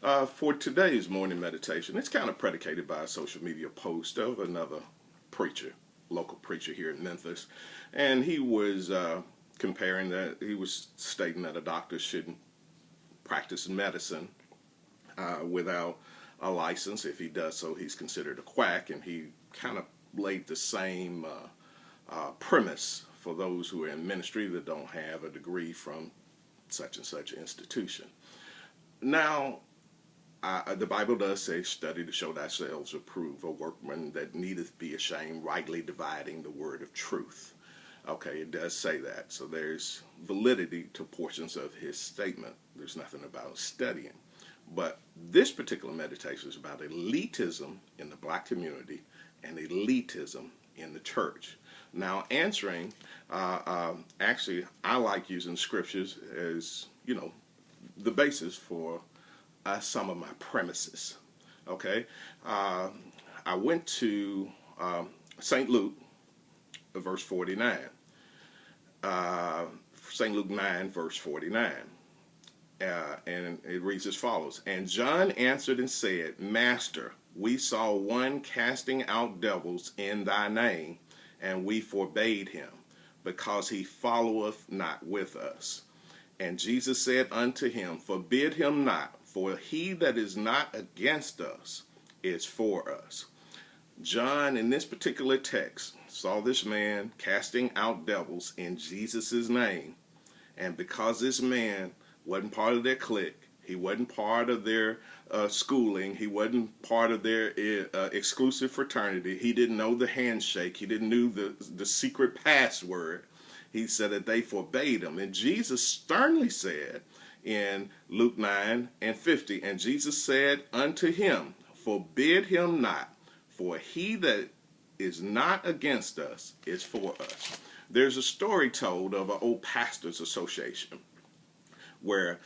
For today's morning meditation, it's kind of predicated by a social media post of another preacher, local preacher here in Memphis, and he was he was stating that a doctor shouldn't practice medicine without a license. If he does so, he's considered a quack, and he kind of laid the same premise for those who are in ministry that don't have a degree from such and such institution. Now, the Bible does say, study to show thyself approved, a workman that needeth be ashamed, rightly dividing the word of truth. Okay, it does say that. So there's validity to portions of his statement. There's nothing about studying. But this particular meditation is about elitism in the black community and elitism in the church. Now, answering, actually, I like using scriptures as, the basis for some of my premises. Okay, I went to St. Luke, verse 49. St. Luke 9, verse 49. And it reads as follows. And John answered and said, Master, we saw one casting out devils in thy name, and we forbade him, because he followeth not with us. And Jesus said unto him, Forbid him not, for he that is not against us is for us. John, in this particular text, saw this man casting out devils in Jesus' name. And because this man wasn't part of their clique, he wasn't part of their schooling, he wasn't part of their exclusive fraternity, he didn't know the handshake, he didn't know the secret password, he said that they forbade him. And Jesus sternly said in Luke 9 and 50, and Jesus said unto him, Forbid him not, for he that is not against us is for us. There's a story told of an old pastors association where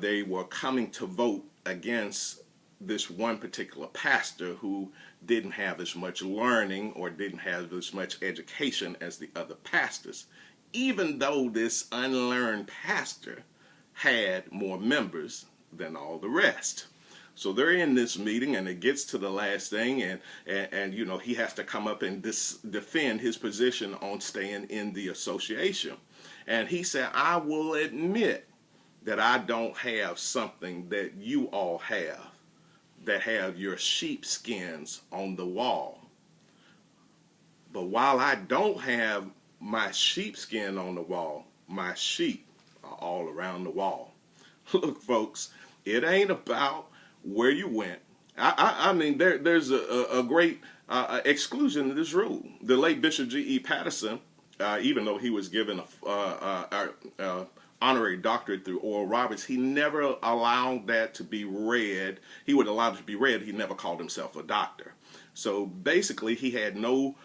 they were coming to vote against this one particular pastor who didn't have as much learning or didn't have as much education as the other pastors, even though this unlearned pastor had more members than all the rest. So they're in this meeting, and it gets to the last thing, and he has to come up and defend his position on staying in the association. And he said, I will admit that I don't have something that you all have, that have your sheepskins on the wall. But while I don't have my sheepskin on the wall, my sheep are all around the wall. Look, folks, it ain't about where you went. I mean, there's a great exclusion to this rule. The late Bishop G.E. Patterson, even though he was given a honorary doctorate through Oral Roberts, he never allowed that to be read. He would allow it to be read. He never called himself a doctor. So basically, he had no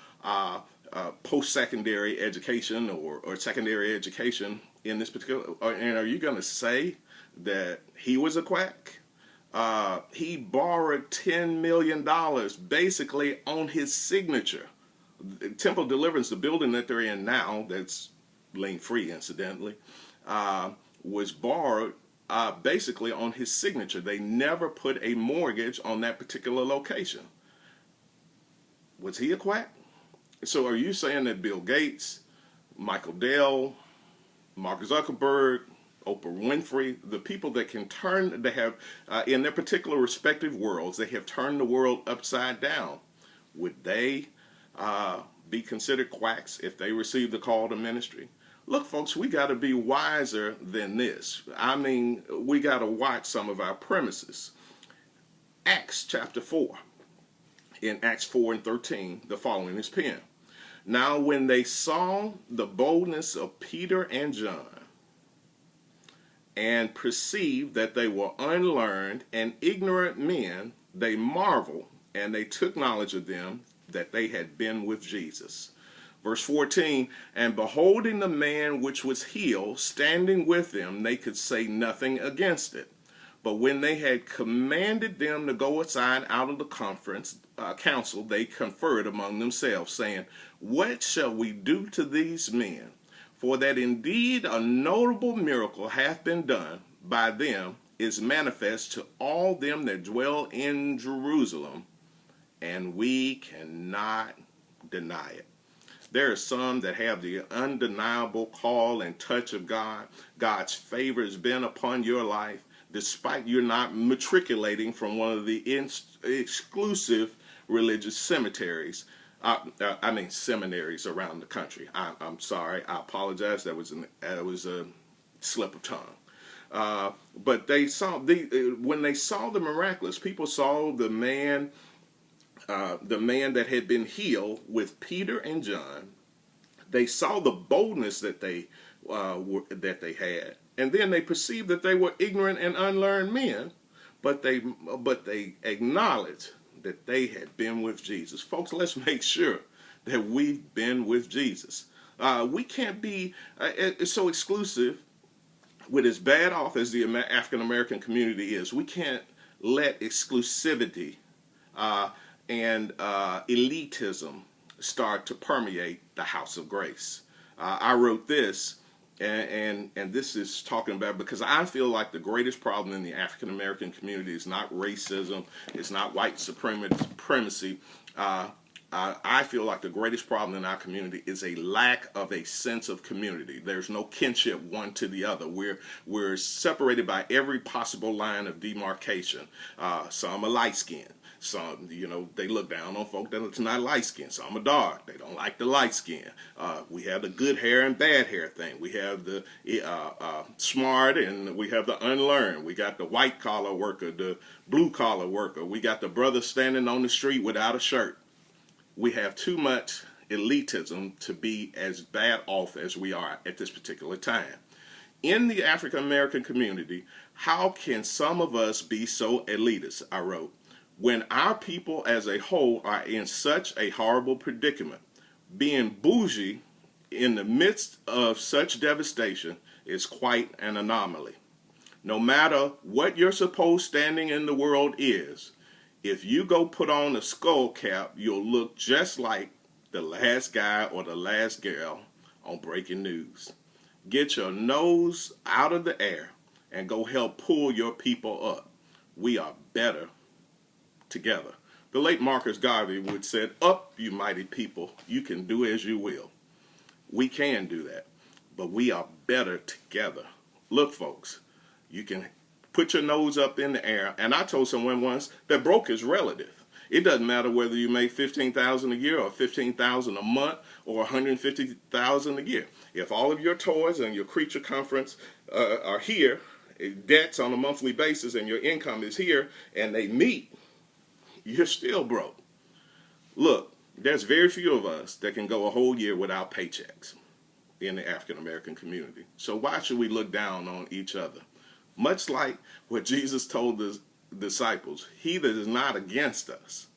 post-secondary education or secondary education in this particular. And are you going to say that he was a quack? He borrowed $10 million basically on his signature. Temple Deliverance, the building that they're in now, that's lien free incidentally, was borrowed basically on his signature. They never put a mortgage on that particular location. Was he a quack? So are you saying that Bill Gates, Michael Dell, Mark Zuckerberg, Oprah Winfrey, the people that can turn, they have, in their particular respective worlds, they have turned the world upside down, would they be considered quacks if they receive the call to ministry? Look, folks, we got to be wiser than this. I mean, we got to watch some of our premises. Acts chapter 4. In Acts 4 and 13, the following is penned. Now when they saw the boldness of Peter and John, and perceived that they were unlearned and ignorant men, they marveled, and they took knowledge of them that they had been with Jesus. Verse 14, and beholding the man which was healed, standing with them, they could say nothing against it. But when they had commanded them to go aside out of the council, they conferred among themselves, saying, What shall we do to these men? For that indeed a notable miracle hath been done by them is manifest to all them that dwell in Jerusalem, and we cannot deny it. There are some that have the undeniable call and touch of God. God's favor has been upon your life, despite you're not matriculating from one of the exclusive religious cemeteries. Seminaries around the country. I'm sorry. I apologize. That was a slip of tongue. But they saw when they saw the miraculous, people saw the man that had been healed with Peter and John. They saw the boldness that they had, and then they perceived that they were ignorant and unlearned men, but they acknowledged that they had been with Jesus. Folks, let's make sure that we've been with Jesus. We can't be so exclusive with as bad off as the African American community is. We can't let exclusivity and elitism start to permeate the house of grace. I wrote this, and this is talking about, because I feel like the greatest problem in the African American community is not racism, it's not white supremacy. I feel like the greatest problem in our community is a lack of a sense of community. There's no kinship one to the other. We're separated by every possible line of demarcation. Some are light skinned. Some, they look down on folk that's not light skinned. Some are dark. They don't like the light skin. We have the good hair and bad hair thing. We have the smart and we have the unlearned. We got the white collar worker, the blue collar worker. We got the brother standing on the street without a shirt. We have too much elitism to be as bad off as we are at this particular time. In the African American community, how can some of us be so elitist, I wrote, when our people as a whole are in such a horrible predicament? Being bougie in the midst of such devastation is quite an anomaly. No matter what your supposed standing in the world is, if you go put on a skull cap, you'll look just like the last guy or the last girl on breaking news. Get your nose out of the air and go help pull your people up. We are better together. The late Marcus Garvey would said, "Up, you mighty people, you can do as you will." We can do that, but we are better together. Look, folks, you can put your nose up in the air. And I told someone once that broke is relative. It doesn't matter whether you make $15,000 a year or $15,000 a month or $150,000 a year. If all of your toys and your creature comforts are here, debts on a monthly basis, and your income is here, and they meet, you're still broke. Look, there's very few of us that can go a whole year without paychecks in the African American community. So why should we look down on each other? Much like what Jesus told the disciples, he that is not against us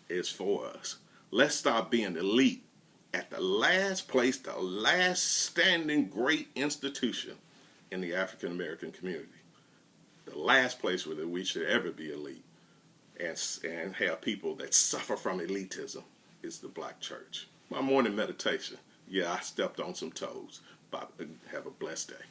is for us. Let's stop being elite at the last place, the last standing great institution in the African American community. The last place where we should ever be elite and have people that suffer from elitism is the black church. My morning meditation. Yeah, I stepped on some toes. But have a blessed day.